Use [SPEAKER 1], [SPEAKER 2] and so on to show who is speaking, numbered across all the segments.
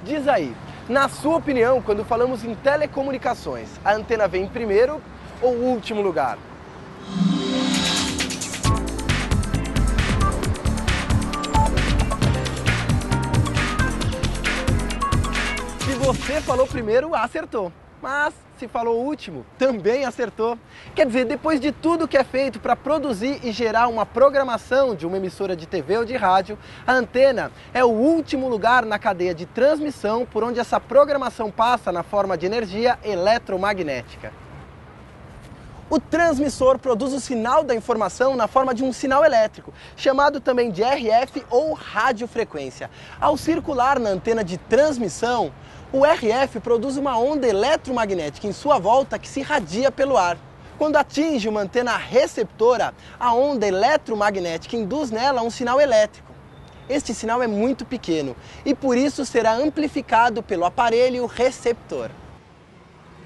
[SPEAKER 1] Diz aí, na sua opinião, quando falamos em telecomunicações, a antena vem em primeiro ou último lugar? Se você falou primeiro, acertou. Mas se falou último, também acertou. Quer dizer, depois de tudo que é feito para produzir e gerar uma programação de uma emissora de TV ou de rádio, a antena é o último lugar na cadeia de transmissão por onde essa programação passa na forma de energia eletromagnética. O transmissor produz o sinal da informação na forma de um sinal elétrico, chamado também de RF ou radiofrequência. Ao circular na antena de transmissão, o RF produz uma onda eletromagnética em sua volta que se irradia pelo ar. Quando atinge uma antena receptora, a onda eletromagnética induz nela um sinal elétrico. Este sinal é muito pequeno e por isso será amplificado pelo aparelho receptor.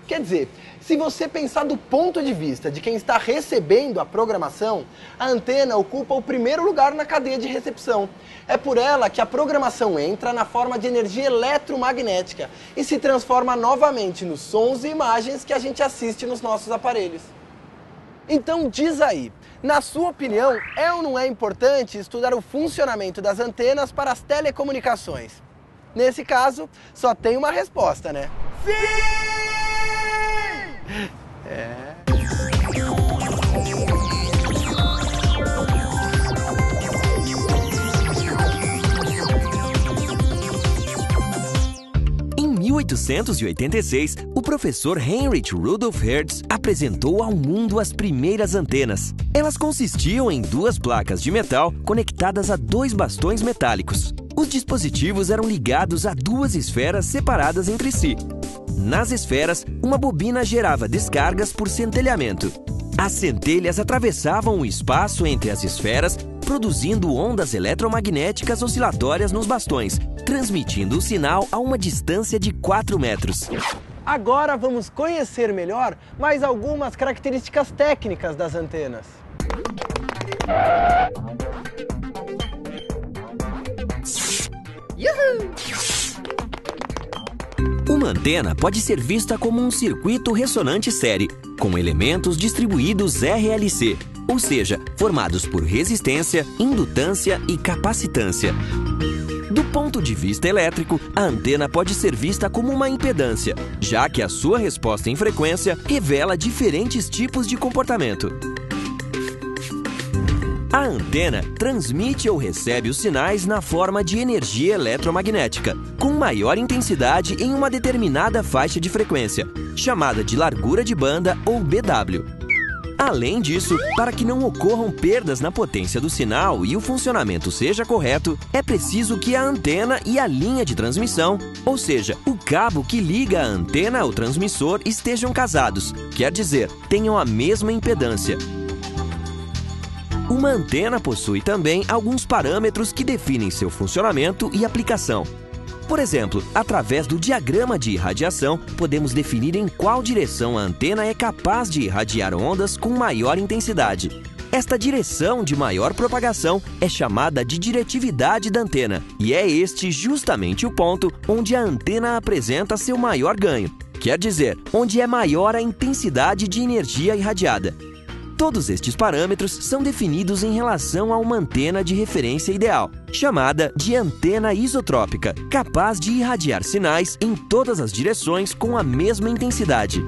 [SPEAKER 1] Quer dizer, se você pensar do ponto de vista de quem está recebendo a programação, a antena ocupa o primeiro lugar na cadeia de recepção. É por ela que a programação entra na forma de energia eletromagnética e se transforma novamente nos sons e imagens que a gente assiste nos nossos aparelhos. Então diz aí, na sua opinião, é ou não é importante estudar o funcionamento das antenas para as telecomunicações? Nesse caso, só tem uma resposta, né? Sim!
[SPEAKER 2] Em 1886, o professor Heinrich Rudolf Hertz apresentou ao mundo as primeiras antenas. Elas consistiam em duas placas de metal conectadas a dois bastões metálicos. Os dispositivos eram ligados a duas esferas separadas entre si. Nas esferas, uma bobina gerava descargas por centelhamento. As centelhas atravessavam o espaço entre as esferas, produzindo ondas eletromagnéticas oscilatórias nos bastões, transmitindo o sinal a uma distância de 4 metros.
[SPEAKER 1] Agora vamos conhecer melhor mais algumas características técnicas das antenas.
[SPEAKER 2] Uhul! Uma antena pode ser vista como um circuito ressonante série, com elementos distribuídos RLC, ou seja, formados por resistência, indutância e capacitância. Do ponto de vista elétrico, a antena pode ser vista como uma impedância, já que a sua resposta em frequência revela diferentes tipos de comportamento. A antena transmite ou recebe os sinais na forma de energia eletromagnética, com maior intensidade em uma determinada faixa de frequência, chamada de largura de banda ou BW. Além disso, para que não ocorram perdas na potência do sinal e o funcionamento seja correto, é preciso que a antena e a linha de transmissão, ou seja, o cabo que liga a antena ao transmissor, estejam casados, quer dizer, tenham a mesma impedância. Uma antena possui também alguns parâmetros que definem seu funcionamento e aplicação. Por exemplo, através do diagrama de irradiação, podemos definir em qual direção a antena é capaz de irradiar ondas com maior intensidade. Esta direção de maior propagação é chamada de diretividade da antena, e é este justamente o ponto onde a antena apresenta seu maior ganho, quer dizer, onde é maior a intensidade de energia irradiada. Todos estes parâmetros são definidos em relação a uma antena de referência ideal, chamada de antena isotrópica, capaz de irradiar sinais em todas as direções com a mesma intensidade.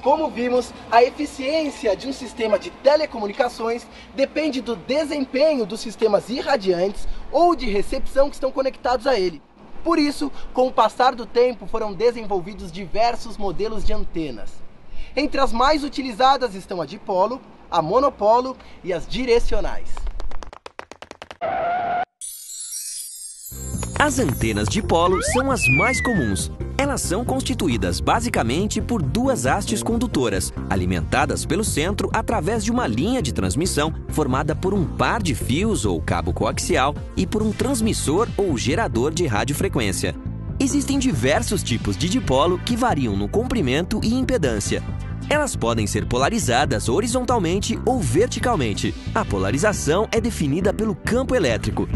[SPEAKER 1] Como vimos, a eficiência de um sistema de telecomunicações depende do desempenho dos sistemas irradiantes ou de recepção que estão conectados a ele. Por isso, com o passar do tempo, foram desenvolvidos diversos modelos de antenas. Entre as mais utilizadas estão a dipolo, a monopolo e as direcionais.
[SPEAKER 2] As antenas dipolo são as mais comuns. Elas são constituídas basicamente por duas hastes condutoras, alimentadas pelo centro através de uma linha de transmissão formada por um par de fios ou cabo coaxial e por um transmissor ou gerador de radiofrequência. Existem diversos tipos de dipolo que variam no comprimento e impedância. Elas podem ser polarizadas horizontalmente ou verticalmente. A polarização é definida pelo campo elétrico.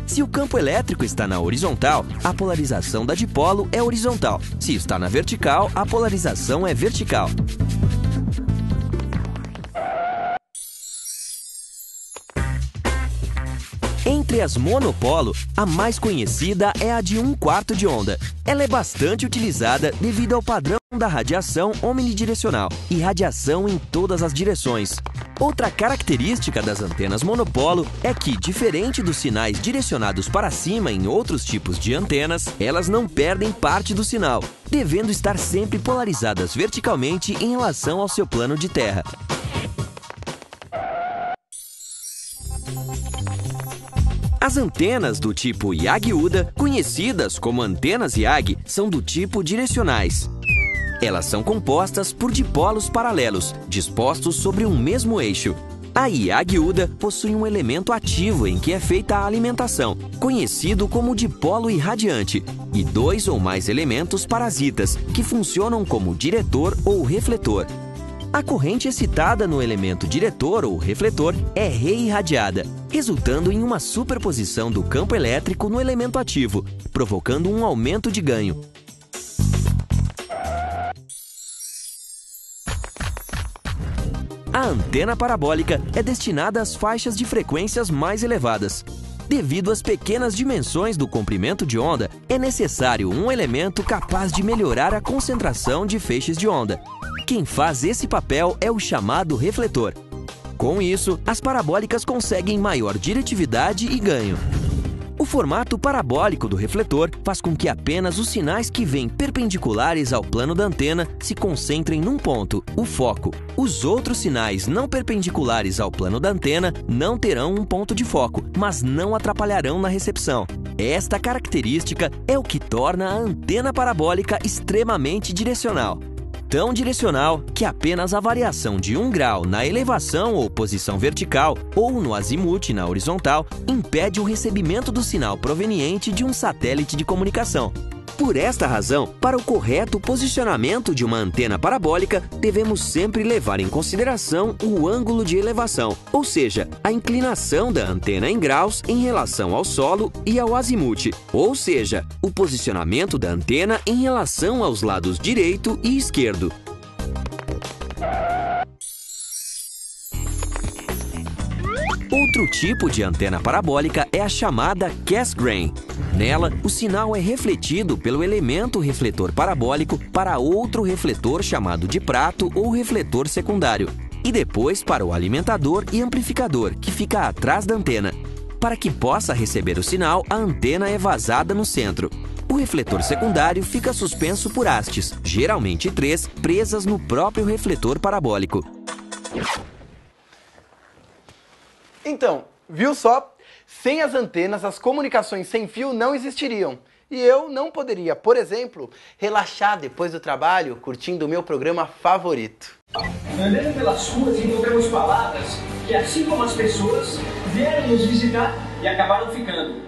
[SPEAKER 2] Se o campo elétrico está na horizontal, a polarização da dipolo é horizontal. Se está na vertical, a polarização é vertical. Entre as monopolo, a mais conhecida é a de 1/4 de onda. Ela é bastante utilizada devido ao padrão da radiação omnidirecional e radiação em todas as direções. Outra característica das antenas monopolo é que, diferente dos sinais direcionados para cima em outros tipos de antenas, elas não perdem parte do sinal, devendo estar sempre polarizadas verticalmente em relação ao seu plano de terra. As antenas do tipo Yagi-Uda, conhecidas como antenas Yagi, são do tipo direcionais. Elas são compostas por dipolos paralelos, dispostos sobre um mesmo eixo. A Yagi-Uda possui um elemento ativo em que é feita a alimentação, conhecido como dipolo irradiante, e 2 ou mais elementos parasitas, que funcionam como diretor ou refletor. A corrente excitada no elemento diretor ou refletor é reirradiada, resultando em uma superposição do campo elétrico no elemento ativo, provocando um aumento de ganho. A antena parabólica é destinada às faixas de frequências mais elevadas. Devido às pequenas dimensões do comprimento de onda, é necessário um elemento capaz de melhorar a concentração de feixes de onda. Quem faz esse papel é o chamado refletor. Com isso, as parabólicas conseguem maior diretividade e ganho. O formato parabólico do refletor faz com que apenas os sinais que vêm perpendiculares ao plano da antena se concentrem num ponto, o foco. Os outros sinais não perpendiculares ao plano da antena não terão um ponto de foco, mas não atrapalharão na recepção. Esta característica é o que torna a antena parabólica extremamente direcional. Tão direcional que apenas a variação de 1 grau na elevação ou posição vertical ou no azimute na horizontal impede o recebimento do sinal proveniente de um satélite de comunicação. Por esta razão, para o correto posicionamento de uma antena parabólica, devemos sempre levar em consideração o ângulo de elevação, ou seja, a inclinação da antena em graus em relação ao solo e ao azimute, ou seja, o posicionamento da antena em relação aos lados direito e esquerdo. Outro tipo de antena parabólica é a chamada Cassegrain. Nela, o sinal é refletido pelo elemento refletor parabólico para outro refletor chamado de prato ou refletor secundário, e depois para o alimentador e amplificador, que fica atrás da antena. Para que possa receber o sinal, a antena é vazada no centro. O refletor secundário fica suspenso por hastes, geralmente 3, presas no próprio refletor parabólico.
[SPEAKER 1] Então, viu só? Sem as antenas, as comunicações sem fio não existiriam. E eu não poderia, por exemplo, relaxar depois do trabalho curtindo o meu programa favorito.
[SPEAKER 3] Andando pelas ruas, encontramos palavras que, assim como as pessoas, vieram nos visitar e acabaram ficando.